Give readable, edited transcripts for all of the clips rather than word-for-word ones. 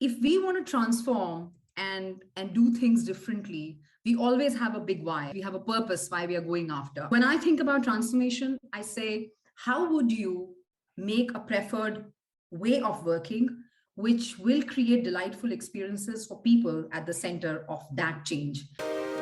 if we want to transform and do things differently, we always have a big why. We have a purpose why we are going after. When I think about transformation, I say, how would you make a preferred way of working, which will create delightful experiences for people at the center of that change?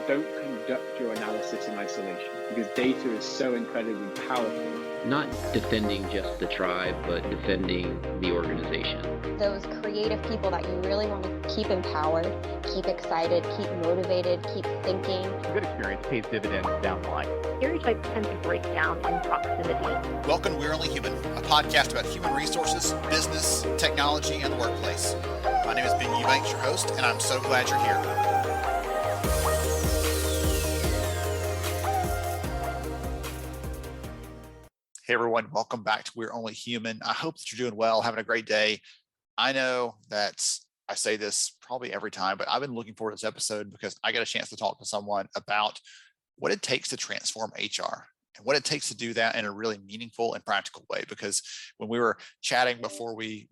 Don't conduct your analysis in isolation because data is so incredibly powerful. Not defending just the tribe, but defending the organization. Those creative people that you really want to keep empowered, keep excited, keep motivated, keep thinking. A good experience pays dividends down the line. Stereotypes tend to break down in proximity. Welcome to We're Only Human, a podcast about human resources, business, technology, and the workplace. My name is Ben Eubanks, your host, and I'm so glad you're here. Hey everyone, welcome back to We're Only Human. I hope that you're doing well, having a great day. I know that I say this probably every time, but I've been looking forward to this episode because I got a chance to talk to someone about what it takes to transform HR and what it takes to do that in a really meaningful and practical way. Because when we were chatting before we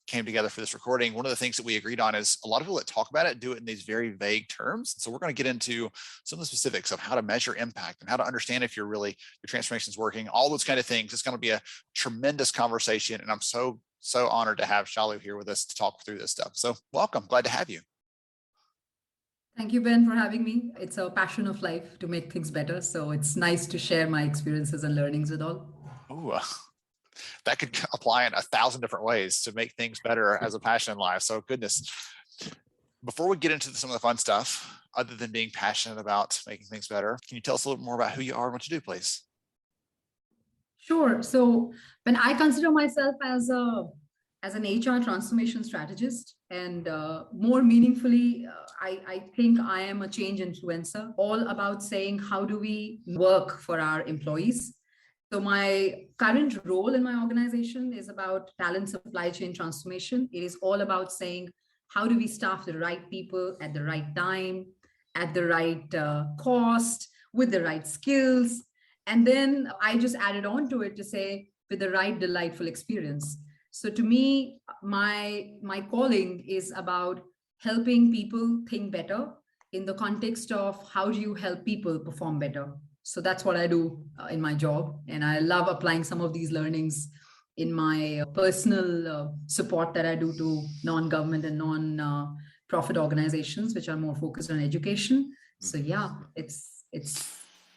came together for this recording, one of the things that we agreed on is a lot of people that talk about it do it in these very vague terms. So we're going to get into some of the specifics of how to measure impact and how to understand if your transformation is working, all those kind of things. It's going to be a tremendous conversation. And I'm so honored to have Shalu here with us to talk through this stuff. So welcome, glad to have you. Thank you, Ben, for having me. It's a passion of life to make things better. So it's nice to share my experiences and learnings with all. Ooh, that could apply in 1,000 different ways to make things better as a passion in life. So goodness. Before we get into some of the fun stuff, other than being passionate about making things better, can you tell us a little more about who you are and what you do, please? Sure. So when I consider myself as an HR transformation strategist, and more meaningfully, I think I am a change influencer, all about saying, how do we work for our employees? So my current role in my organization is about talent supply chain transformation. It is all about saying, how do we staff the right people at the right time, at the right cost, with the right skills? And then I just added on to it to say, with the right delightful experience. So to me, my calling is about helping people think better in the context of how do you help people perform better. So that's what I do in my job. And I love applying some of these learnings in my personal support that I do to non-government and non-profit organizations, which are more focused on education. So yeah, it's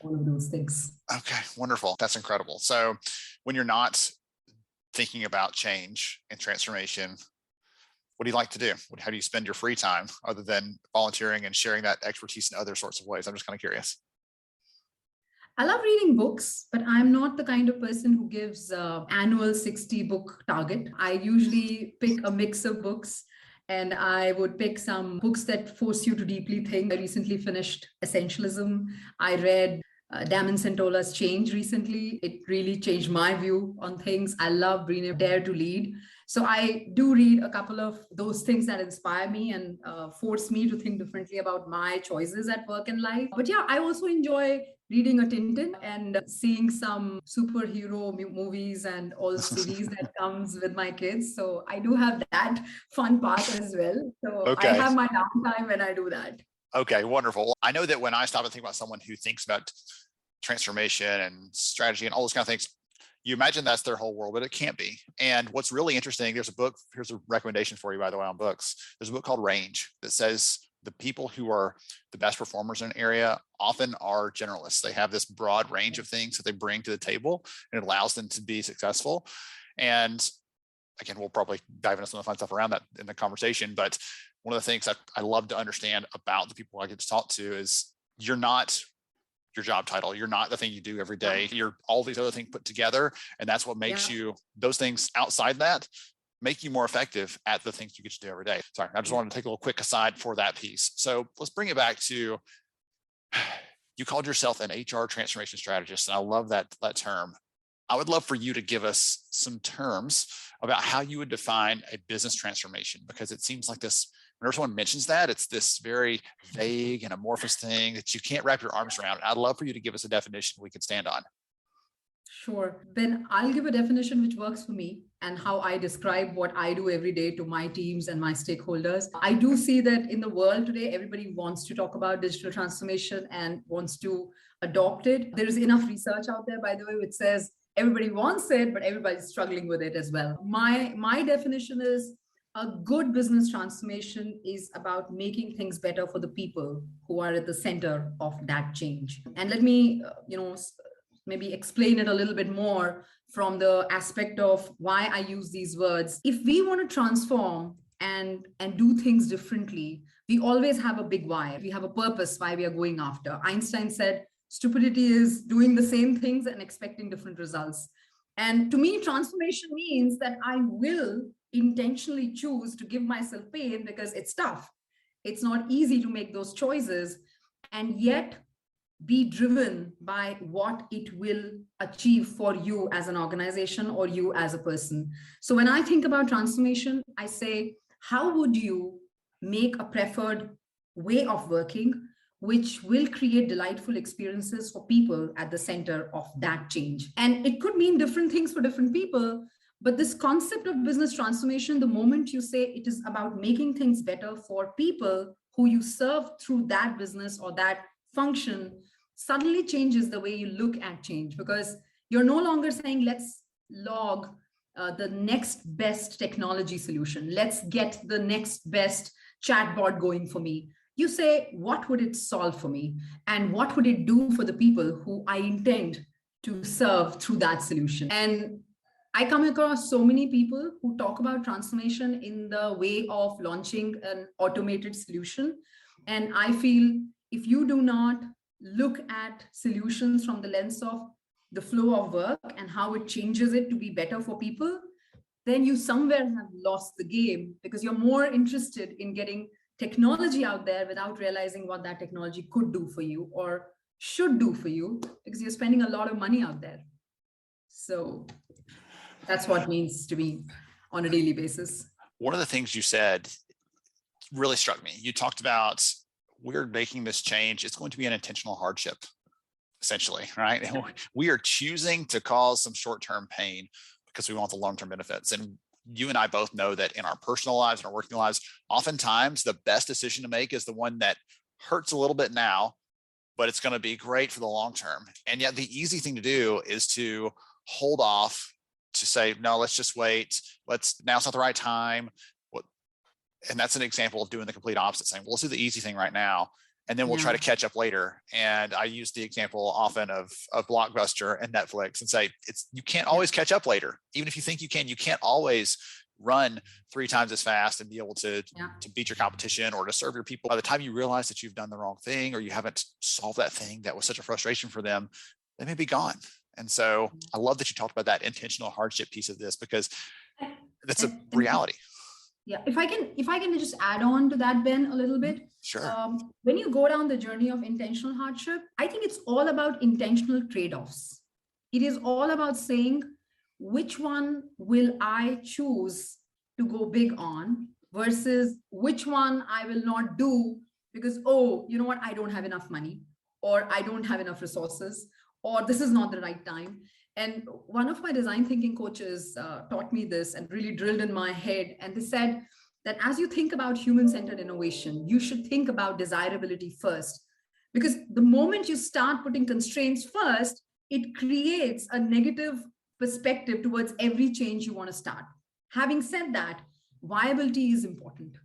all of those things. Okay, wonderful. That's incredible. So when you're not thinking about change and transformation, what do you like to do? How do you spend your free time other than volunteering and sharing that expertise in other sorts of ways? I'm just kind of curious. I love reading books, but I'm not the kind of person who gives annual 60 book target. I usually pick a mix of books, and I would pick some books that force you to deeply think. I recently finished Essentialism. I read Damon Santola's Change recently. It really changed my view on things. I love Brene Dare to Lead. So I do read a couple of those things that inspire me and force me to think differently about my choices at work and life. But yeah, I also enjoy reading a Tintin and seeing some superhero movies and all the series that comes with my kids. So I do have that fun part as well. So okay. I have my downtime when I do that. Okay, wonderful. I know that when I stop and think about someone who thinks about transformation and strategy and all those kind of things, you imagine that's their whole world, but it can't be. And what's really interesting, there's a book, here's a recommendation for you, by the way, on books. There's a book called Range that says the people who are the best performers in an area often are generalists. They have this broad range of things that they bring to the table, and it allows them to be successful. And again, we'll probably dive into some of the fun stuff around that in the conversation. But one of the things that I love to understand about the people I get to talk to is you're not your job title. You're not the thing you do every day. You're all these other things put together. And that's what makes you, those things outside that make you more effective at the things you get to do every day. Sorry, I just wanted to take a little quick aside for that piece. So let's bring it back to, you called yourself an HR transformation strategist. And I love that term. I would love for you to give us some terms about how you would define a business transformation, because it seems like this, whenever someone mentions that, it's this very vague and amorphous thing that you can't wrap your arms around. I'd love for you to give us a definition we can stand on. Sure. Ben, I'll give a definition which works for me and how I describe what I do every day to my teams and my stakeholders. I do see that in the world today, everybody wants to talk about digital transformation and wants to adopt it. There is enough research out there, by the way, which says everybody wants it, but everybody's struggling with it as well. My definition is a good business transformation is about making things better for the people who are at the center of that change. And let me, maybe explain it a little bit more from the aspect of why I use these words. If we want to transform and do things differently, we always have a big why. We have a purpose why we are going after. Einstein said, stupidity is doing the same things and expecting different results. And to me, transformation means that I will intentionally choose to give myself pain because it's tough. It's not easy to make those choices, and yet be driven by what it will achieve for you as an organization or you as a person. So when I think about transformation, I say, how would you make a preferred way of working, which will create delightful experiences for people at the center of that change? And it could mean different things for different people, but this concept of business transformation, the moment you say it is about making things better for people who you serve through that business or that function, suddenly changes the way you look at change, because you're no longer saying, let's log the next best technology solution. Let's get the next best chatbot going for me. You say, what would it solve for me? And what would it do for the people who I intend to serve through that solution? And I come across so many people who talk about transformation in the way of launching an automated solution. And I feel if you do not look at solutions from the lens of the flow of work and how it changes it to be better for people, then you somewhere have lost the game, because you're more interested in getting technology out there without realizing what that technology could do for you or should do for you, because you're spending a lot of money out there. So that's what it means to me on a daily basis. One of the things you said really struck me. You talked about, we're making this change. It's going to be an intentional hardship, essentially, right? And we are choosing to cause some short-term pain because we want the long-term benefits. And you and I both know that in our personal lives and our working lives, oftentimes the best decision to make is the one that hurts a little bit now, but it's going to be great for the long term. And yet the easy thing to do is to hold off, to say, no, let's just wait. Now's not the right time. And that's an example of doing the complete opposite, saying, well, let's do the easy thing right now, and then we'll try to catch up later. And I use the example often of Blockbuster and Netflix and say, you can't always catch up later. Even if you think you can't always run 3 times as fast and be able to beat your competition or to serve your people. By the time you realize that you've done the wrong thing or you haven't solved that thing that was such a frustration for them, they may be gone. And so I love that you talked about that intentional hardship piece of this, because that's a reality. Yeah, if I can just add on to that, Ben, a little bit. Sure. When you go down the journey of intentional hardship, I think it's all about intentional trade-offs. It is all about saying, which one will I choose to go big on versus which one I will not do because, oh, you know what, I don't have enough money, or I don't have enough resources, or this is not the right time. And one of my design thinking coaches taught me this and really drilled in my head. And they said that as you think about human-centered innovation, you should think about desirability first. Because the moment you start putting constraints first, it creates a negative perspective towards every change you want to start. Having said that, viability is important,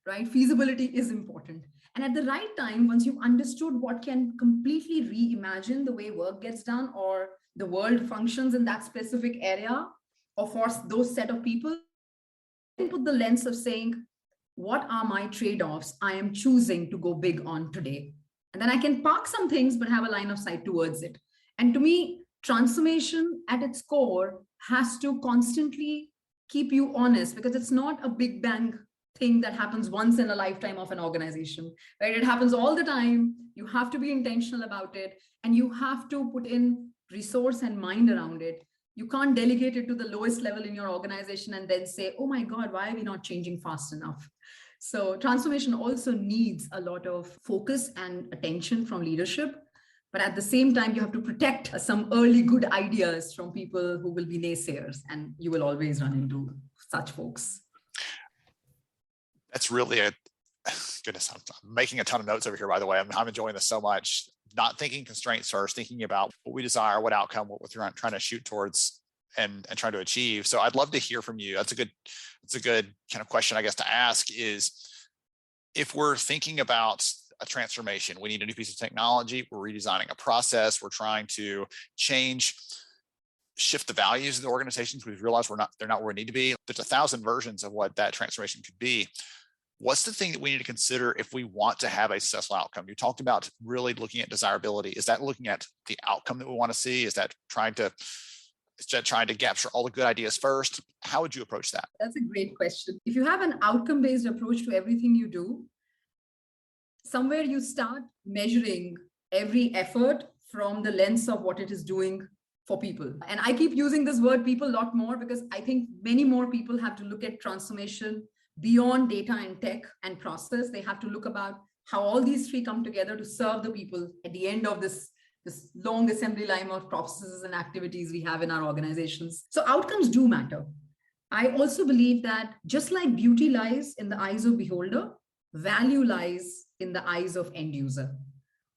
right? Feasibility is important. And at the right time, once you've understood what can completely reimagine the way work gets done or the world functions in that specific area or for those set of people, then put the lens of saying, what are my trade-offs I am choosing to go big on today? And then I can park some things, but have a line of sight towards it. And to me, transformation at its core has to constantly keep you honest, because it's not a big bang thing that happens once in a lifetime of an organization, right? It happens all the time. You have to be intentional about it, and you have to put in resource and mind around it. You can't delegate it to the lowest level in your organization and then say, oh my God, why are we not changing fast enough? So transformation also needs a lot of focus and attention from leadership, But at the same time, you have to protect some early good ideas from people who will be naysayers, and you will always run into such folks. That's really goodness, I'm making a ton of notes over here, by the way. I'm enjoying this so much. Not thinking constraints first, thinking about what we desire, what outcome, what we're trying to shoot towards and trying to achieve. So I'd love to hear from you. That's a good kind of question, I guess, to ask is, if we're thinking about a transformation, we need a new piece of technology, we're redesigning a process, we're trying to shift the values of the organizations. We've realized they're not where we need to be. There's 1,000 versions of what that transformation could be. What's the thing that we need to consider if we want to have a successful outcome? You talked about really looking at desirability. Is that looking at the outcome that we want to see? Is that trying to capture all the good ideas first? How would you approach that? That's a great question. If you have an outcome-based approach to everything you do, somewhere you start measuring every effort from the lens of what it is doing for people. And I keep using this word people a lot more because I think many more people have to look at transformation beyond data and tech and process. They have to look about how all these three come together to serve the people at the end of this long assembly line of processes and activities we have in our organizations. So outcomes do matter. I also believe that just like beauty lies in the eyes of beholder, value lies in the eyes of end user.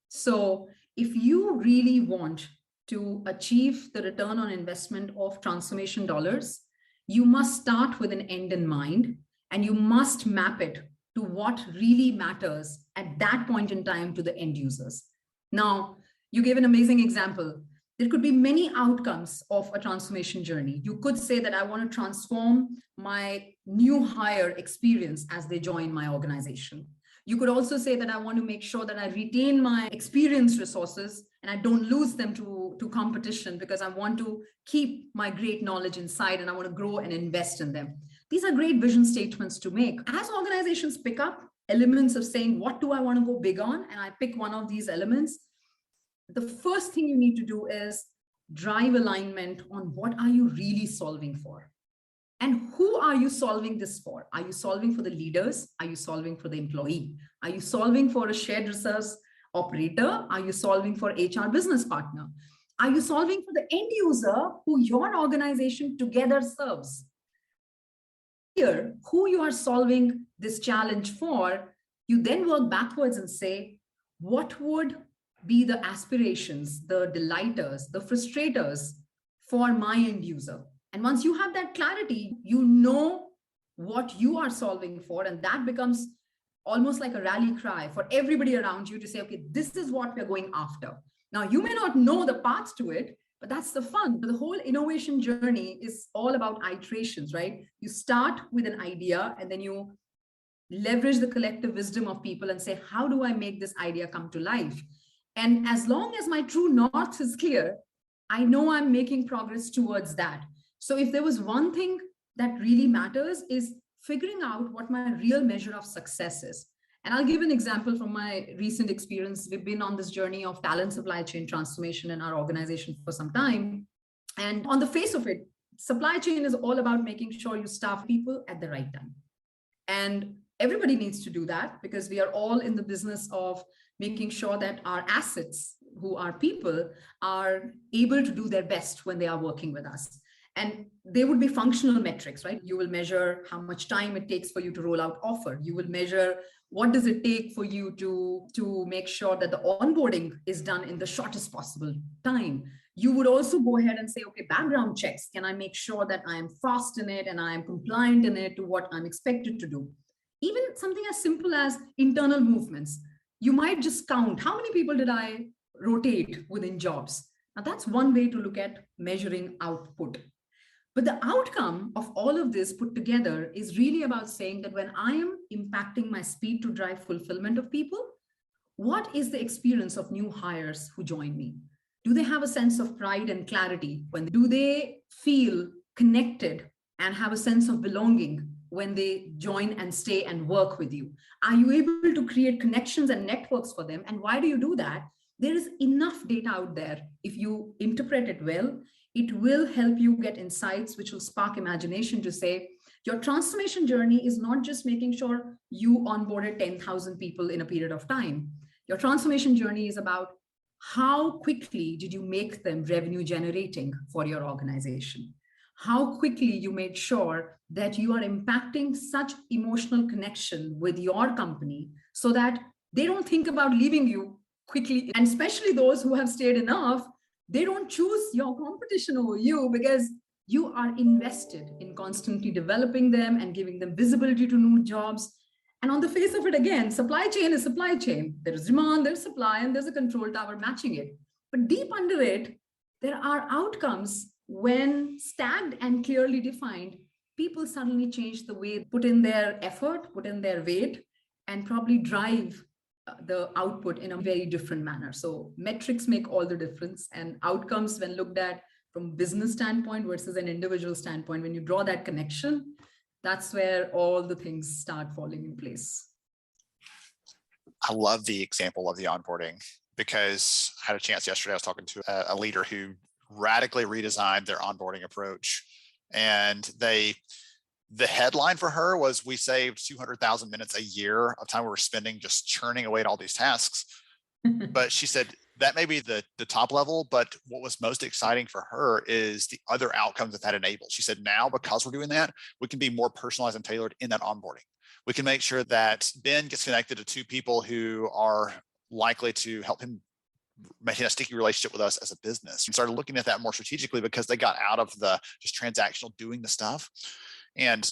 So if you really want to achieve the return on investment of transformation dollars, you must start with an end in mind, and you must map it to what really matters at that point in time to the end users. Now, you gave an amazing example. There could be many outcomes of a transformation journey. You could say that I want to transform my new hire experience as they join my organization. You could also say that I want to make sure that I retain my experienced resources and I don't lose them to competition, because I want to keep my great knowledge inside and I want to grow and invest in them. These are great vision statements to make. As organizations pick up elements of saying, what do I want to go big on? And I pick one of these elements. The first thing you need to do is drive alignment on what are you really solving for? And who are you solving this for? Are you solving for the leaders? Are you solving for the employee? Are you solving for a shared resource operator? Are you solving for HR business partner? Are you solving for the end user who your organization together serves? Here, who you are solving this challenge for, you then work backwards and say, what would be the aspirations, the delighters, the frustrators for my end user? And once you have that clarity, you know what you are solving for, and that becomes almost like a rally cry for everybody around you to say, okay, this is what we're going after. Now, you may not know the path to it, but that's the fun. The whole innovation journey is all about iterations, right? You start with an idea and then you leverage the collective wisdom of people and say, how do I make this idea come to life? And as long as my true north is clear, I know I'm making progress towards that. So if there was one thing that really matters is figuring out what my real measure of success is. And I'll give an example from my recent experience. We've been on this journey of talent supply chain transformation in our organization for some time. And on the face of it, supply chain is all about making sure you staff people at the right time. And everybody needs to do that because we are all in the business of making sure that our assets, who are people, are able to do their best when they are working with us. And they would be functional metrics, right? You will measure how much time it takes for you to roll out offer. You will measure what does it take for you to make sure that the onboarding is done in the shortest possible time. You would also go ahead and say, okay, background checks. Can I make sure that I am fast in it and I am compliant in it to what I'm expected to do? Even something as simple as internal movements. You might just count how many people did I rotate within jobs. Now that's one way to look at measuring output. But the outcome of all of this put together is really about saying that when I am impacting my speed to drive fulfillment of people, what is the experience of new hires who join me? Do they have a sense of pride and clarity? Do they feel connected and have a sense of belonging when they join and stay and work with you? Are you able to create connections and networks for them? And why do you do that? There is enough data out there. If you interpret it well, it will help you get insights which will spark imagination to say, your transformation journey is not just making sure you onboarded 10,000 people in a period of time. Your transformation journey is about how quickly did you make them revenue generating for your organization? How quickly you made sure that you are impacting such emotional connection with your company so that they don't think about leaving you quickly. And especially those who have stayed enough, they don't choose your competition over you because you are invested in constantly developing them and giving them visibility to new jobs. And on the face of it, again, supply chain is supply chain. There is demand, there's supply, and there's a control tower matching it. But deep under it, there are outcomes when stacked and clearly defined. People suddenly change the way they put in their effort, put in their weight, and probably drive the output in a very different manner. So metrics make all the difference, and outcomes, when looked at from business standpoint versus an individual standpoint, when you draw that connection, that's where all the things start falling in place. I love the example of the onboarding because I had a chance yesterday. I was talking to a leader who radically redesigned their onboarding approach. And the headline for her was, we saved 200,000 minutes a year of time we were spending just churning away at all these tasks. But she said that may be the top level, but what was most exciting for her is the other outcomes that enables. She said, now, because we're doing that, we can be more personalized and tailored in that onboarding. We can make sure that Ben gets connected to 2 people who are likely to help him maintain a sticky relationship with us as a business, and started looking at that more strategically because they got out of the just transactional doing the stuff. And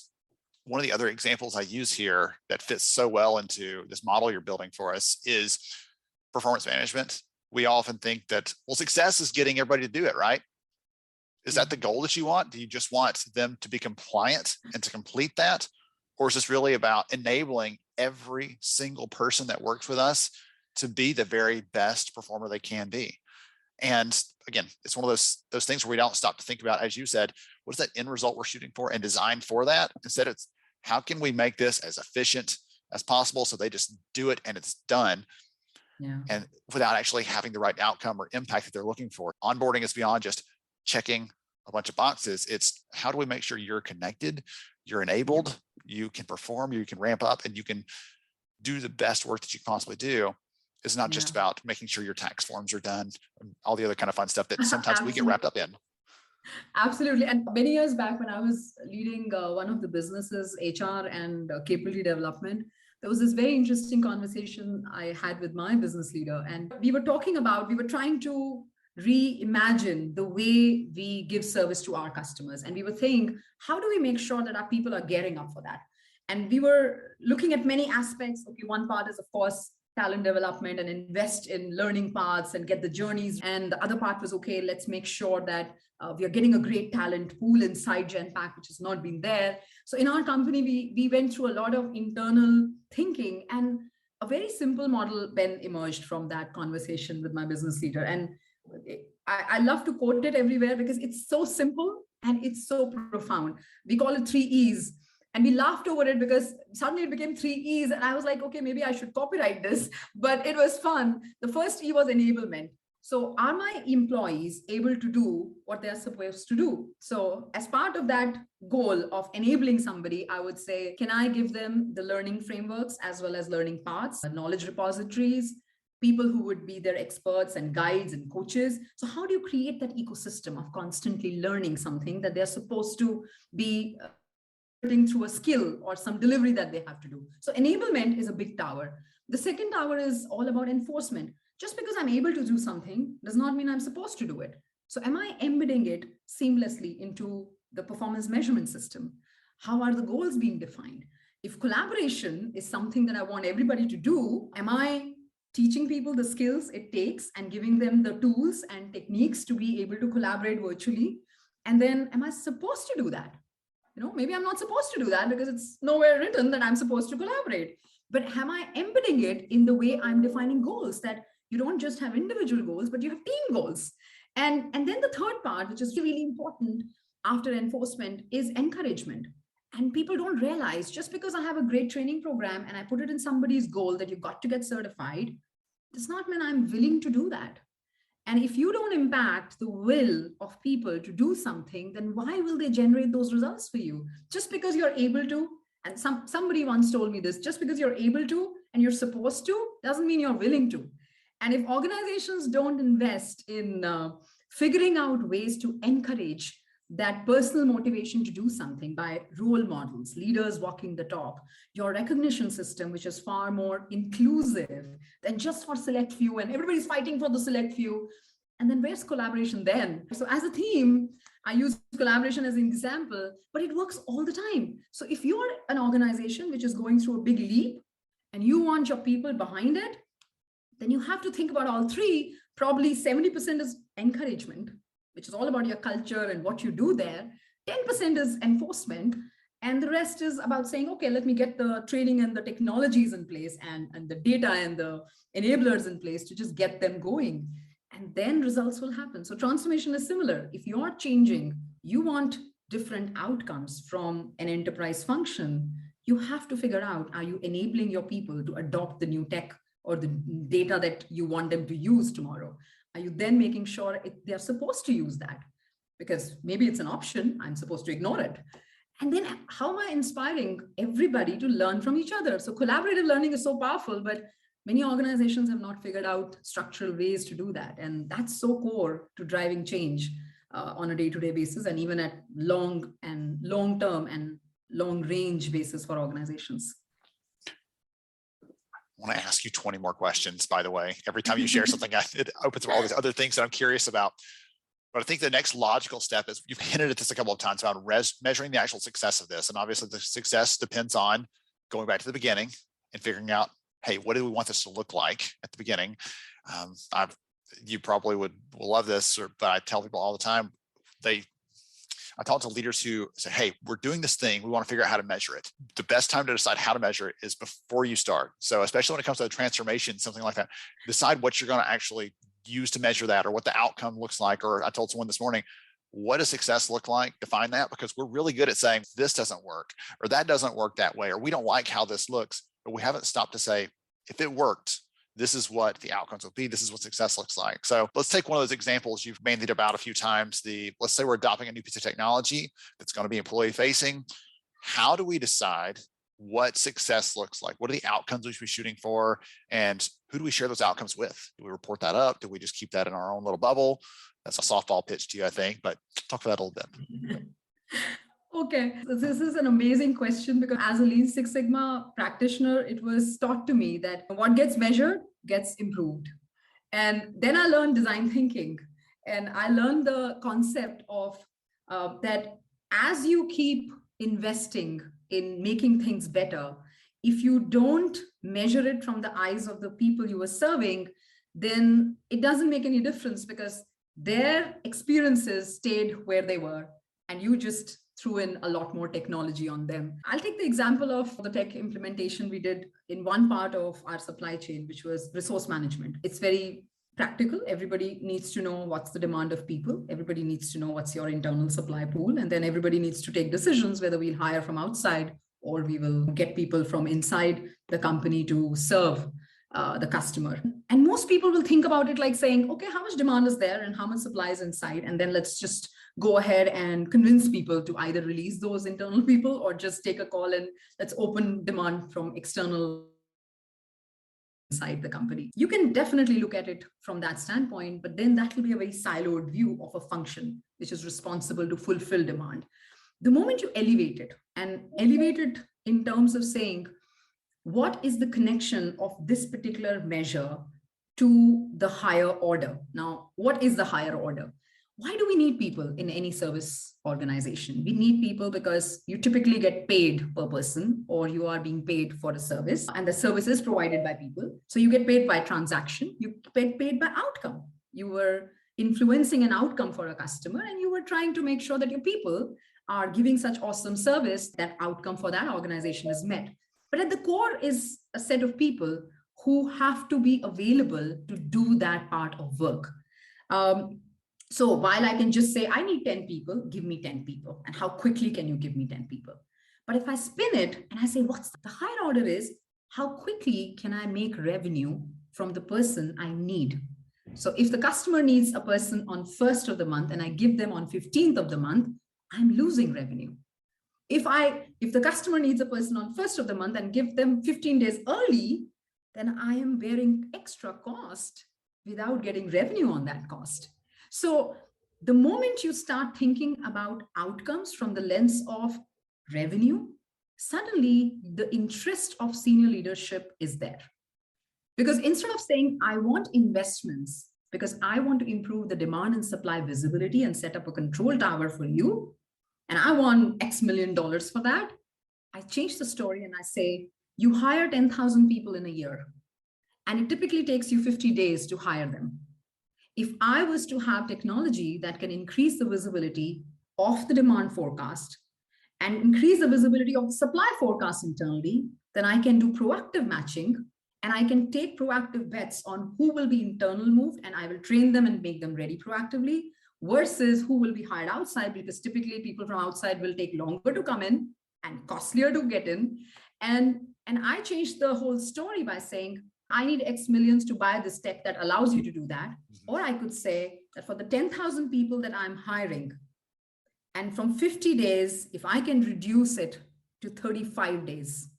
one of the other examples I use here that fits so well into this model you're building for us is performance management. We often think that, well, success is getting everybody to do it, right? Is that the goal that you want? Do you just want them to be compliant and to complete that? Or is this really about enabling every single person that works with us to be the very best performer they can be? And again, it's one of those things where we don't stop to think about, as you said, what is that end result we're shooting for and design for that? Instead, it's how can we make this as efficient as possible so they just do it and it's done. Yeah. And without actually having the right outcome or impact that they're looking for. Onboarding is beyond just checking a bunch of boxes. It's how do we make sure you're connected, you're enabled, you can perform, you can ramp up, and you can do the best work that you can possibly do. It's not just about making sure your tax forms are done, all the other kind of fun stuff that sometimes we get wrapped up in. Absolutely. And many years back when I was leading one of the businesses, HR and capability development, there was this very interesting conversation I had with my business leader. And we were trying to reimagine the way we give service to our customers. And we were saying, how do we make sure that our people are gearing up for that? And we were looking at many aspects. Okay, one part is, of course, talent development and invest in learning paths and get the journeys. And the other part was, okay, let's make sure that we are getting a great talent pool inside Genpact, which has not been there. So in our company, we went through a lot of internal thinking, and a very simple model then emerged from that conversation with my business leader. And I love to quote it everywhere because it's so simple and it's so profound. We call it 3 E's. And we laughed over it because suddenly it became 3 E's. And I was like, okay, maybe I should copyright this, but it was fun. The first E was enablement. So are my employees able to do what they're supposed to do? So as part of that goal of enabling somebody, I would say, can I give them the learning frameworks as well as learning paths, knowledge repositories, people who would be their experts and guides and coaches? So how do you create that ecosystem of constantly learning something that they're supposed to be through a skill or some delivery that they have to do? So enablement is a big tower. The second tower is all about enforcement. Just because I'm able to do something does not mean I'm supposed to do it. So am I embedding it seamlessly into the performance measurement system? How are the goals being defined? If collaboration is something that I want everybody to do, am I teaching people the skills it takes and giving them the tools and techniques to be able to collaborate virtually? And then am I supposed to do that? Maybe I'm not supposed to do that because it's nowhere written that I'm supposed to collaborate. But am I embedding it in the way I'm defining goals, that you don't just have individual goals, but you have team goals? And then the third part, which is really important after enforcement, is encouragement. And people don't realize, just because I have a great training program and I put it in somebody's goal that you've got to get certified, does not mean I'm willing to do that. And if you don't impact the will of people to do something, then why will they generate those results for you? Just because you're able to, and somebody once told me this, just because you're able to and you're supposed to, doesn't mean you're willing to. And if organizations don't invest in figuring out ways to encourage that personal motivation to do something by role models, leaders walking the talk, your recognition system, which is far more inclusive than just for select few, and everybody's fighting for the select few. And then where's collaboration then? So as a team, I use collaboration as an example, but it works all the time. So if you're an organization which is going through a big leap and you want your people behind it, then you have to think about all three. Probably 70% is encouragement, which is all about your culture and what you do there. 10% is enforcement. And the rest is about saying, okay, let me get the training and the technologies in place and the data and the enablers in place to just get them going. And then results will happen. So transformation is similar. If you're changing, you want different outcomes from an enterprise function, you have to figure out, are you enabling your people to adopt the new tech or the data that you want them to use tomorrow? Are you then making sure they're supposed to use that? Because maybe it's an option, I'm supposed to ignore it. And then how am I inspiring everybody to learn from each other? So collaborative learning is so powerful, but many organizations have not figured out structural ways to do that. And that's so core to driving change on a day-to-day basis, and even at long-term and long-range basis for organizations. I want to ask you 20 more questions, by the way. Every time you share something, it opens up all these other things that I'm curious about. But I think the next logical step is, you've hinted at this a couple of times, about measuring the actual success of this. And obviously the success depends on going back to the beginning and figuring out, hey, what do we want this to look like at the beginning? You probably will love this, but I tell people all the time, I talk to leaders who say, hey, we're doing this thing, we want to figure out how to measure it. The best time to decide how to measure it is before you start. So especially when it comes to a transformation, something like that, decide what you're going to actually use to measure that, or what the outcome looks like. Or I told someone this morning, what does success look like? Define that, because we're really good at saying this doesn't work, or that doesn't work that way, or we don't like how this looks, but we haven't stopped to say, if it worked, this is what the outcomes will be. This is what success looks like. So let's take one of those examples you've bandied about a few times. Let's say we're adopting a new piece of technology that's going to be employee facing. How do we decide what success looks like? What are the outcomes we should be shooting for? And who do we share those outcomes with? Do we report that up? Do we just keep that in our own little bubble? That's a softball pitch to you, I think, but talk about that a little bit. Okay, so this is an amazing question, because as a Lean Six Sigma practitioner, it was taught to me that what gets measured gets improved. And then I learned design thinking, and I learned the concept of that as you keep investing in making things better, if you don't measure it from the eyes of the people you were serving, then it doesn't make any difference, because their experiences stayed where they were, and you just threw in a lot more technology on them. I'll take the example of the tech implementation we did in one part of our supply chain, which was resource management. It's very practical. Everybody needs to know what's the demand of people. Everybody needs to know what's your internal supply pool. And then everybody needs to take decisions whether we'll hire from outside or we will get people from inside the company to serve the customer. And most people will think about it like saying, okay, how much demand is there and how much supply is inside? And then let's just go ahead and convince people to either release those internal people or just take a call and let's open demand from external inside the company. You can definitely look at it from that standpoint, but then that will be a very siloed view of a function which is responsible to fulfill demand. The moment you elevate it, and elevate it in terms of saying, what is the connection of this particular measure to the higher order? Now, what is the higher order? Why do we need people in any service organization? We need people because you typically get paid per person, or you are being paid for a service, and the service is provided by people. So you get paid by transaction, you get paid by outcome. You were influencing an outcome for a customer, and you were trying to make sure that your people are giving such awesome service that outcome for that organization is met. But at the core is a set of people who have to be available to do that part of work. So while I can just say, I need 10 people, give me 10 people. And how quickly can you give me 10 people? But if I spin it and I say, what's the higher order is, how quickly can I make revenue from the person I need? So if the customer needs a person on 1st of the month and I give them on 15th of the month, I'm losing revenue. If the customer needs a person on 1st of the month and give them 15 days early, then I am bearing extra cost without getting revenue on that cost. So the moment you start thinking about outcomes from the lens of revenue, suddenly the interest of senior leadership is there. Because instead of saying, I want investments because I want to improve the demand and supply visibility and set up a control tower for you, and I want X million dollars for that, I change the story and I say, you hire 10,000 people in a year, and it typically takes you 50 days to hire them. If I was to have technology that can increase the visibility of the demand forecast and increase the visibility of the supply forecast internally, then I can do proactive matching and I can take proactive bets on who will be internal moved, and I will train them and make them ready proactively versus who will be hired outside, because typically people from outside will take longer to come in and costlier to get in. And I changed the whole story by saying, I need X millions to buy this tech that allows you to do that. Or I could say that for the 10,000 people that I'm hiring, and from 50 days, if I can reduce it to 35 days,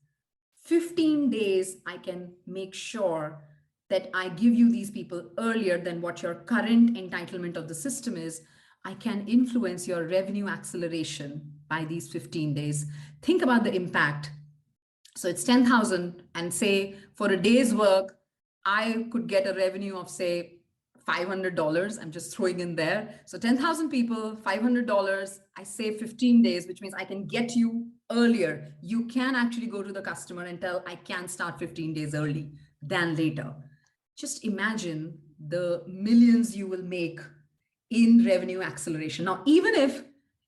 15 days, I can make sure that I give you these people earlier than what your current entitlement of the system is. I can influence your revenue acceleration by these 15 days. Think about the impact. So it's 10,000, and say for a day's work, I could get a revenue of say $500. I'm just throwing in there. So 10,000 people, $500, I save 15 days, which means I can get you earlier. You can actually go to the customer and tell, I can start 15 days early than later. Just imagine the millions you will make in revenue acceleration. Now, even if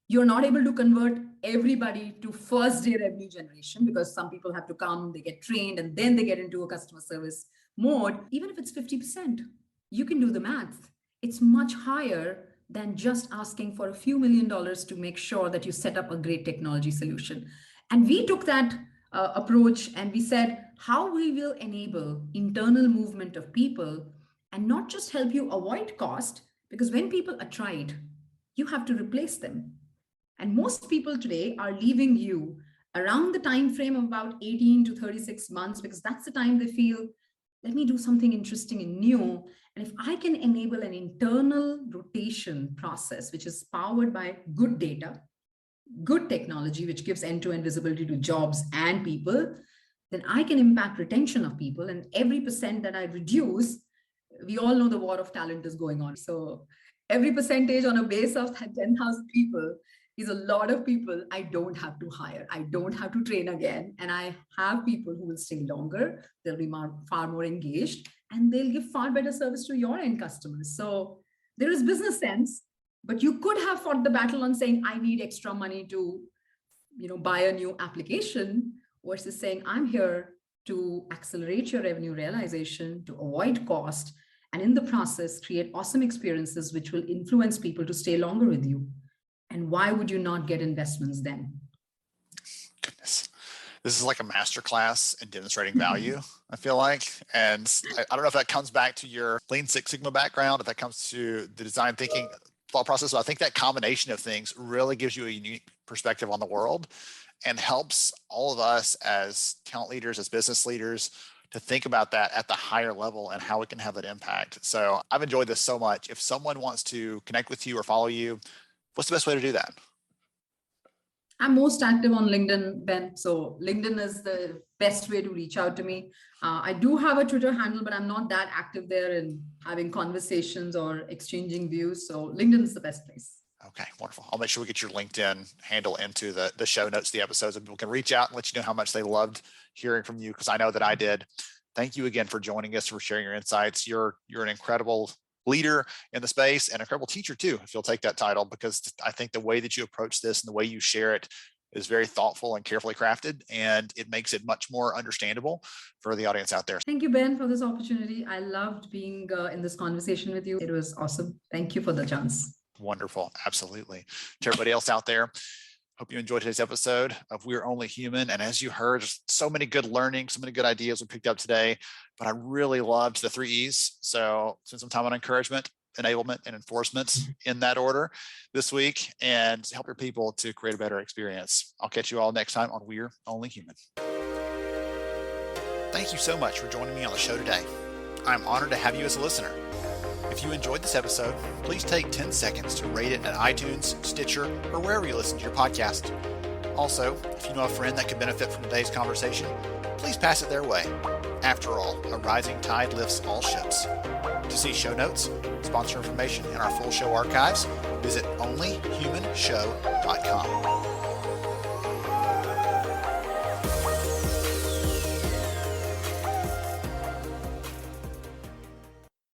you're not able to convert everybody to first day revenue generation, because some people have to come, they get trained, and then they get into a customer service mode, even if it's 50%, you can do the math. It's much higher than just asking for a few $1 million to make sure that you set up a great technology solution. And we took that approach and we said, how we will enable internal movement of people and not just help you avoid cost, because when people are tried, you have to replace them. And most people today are leaving you around the time frame of about 18 to 36 months, because that's the time they feel, let me do something interesting and new. And if I can enable an internal rotation process, which is powered by good data, good technology, which gives end-to-end visibility to jobs and people, then I can impact retention of people. And every percent that I reduce, we all know the war of talent is going on. So every percentage on a base of 10,000 people is a lot of people I don't have to hire. I don't have to train again. And I have people who will stay longer. They'll be far more engaged, and they'll give far better service to your end customers. So there is business sense, but you could have fought the battle on saying, I need extra money to, buy a new application, versus saying, I'm here to accelerate your revenue realization, to avoid cost, and in the process, create awesome experiences which will influence people to stay longer with you. And why would you not get investments then? Goodness. This is like a masterclass in demonstrating value, I feel like. And I don't know if that comes back to your Lean Six Sigma background, if that comes to the design thinking thought process. But I think that combination of things really gives you a unique perspective on the world and helps all of us as talent leaders, as business leaders, to think about that at the higher level and how it can have an impact. So I've enjoyed this so much. If someone wants to connect with you or follow you, what's the best way to do that? I'm most active on LinkedIn, Ben. So LinkedIn is the best way to reach out to me. I do have a Twitter handle, but I'm not that active there in having conversations or exchanging views. So LinkedIn is the best place. Okay, wonderful. I'll make sure we get your LinkedIn handle into the show notes, the episodes, and people can reach out and let you know how much they loved hearing from you, because I know that I did. Thank you again for joining us, for sharing your insights. You're an incredible leader in the space and an incredible teacher too, if you'll take that title, because I think the way that you approach this and the way you share it is very thoughtful and carefully crafted, and it makes it much more understandable for the audience out there. Thank you, Ben, for this opportunity. I loved being in this conversation with you. It was awesome. Thank you for the chance. Wonderful. Absolutely. To everybody else out there, hope you enjoyed today's episode of We're Only Human. And as you heard, so many good learning, so many good ideas we picked up today, but I really loved the 3 E's. So spend some time on encouragement, enablement, and enforcement in that order this week, and help your people to create a better experience. I'll catch you all next time on We're Only Human. Thank you so much for joining me on the show today. I'm honored to have you as a listener. If you enjoyed this episode, please take 10 seconds to rate it at iTunes, Stitcher, or wherever you listen to your podcast. Also, if you know a friend that could benefit from today's conversation, please pass it their way. After all, a rising tide lifts all ships. To see show notes, sponsor information, and our full show archives, visit onlyhumanshow.com.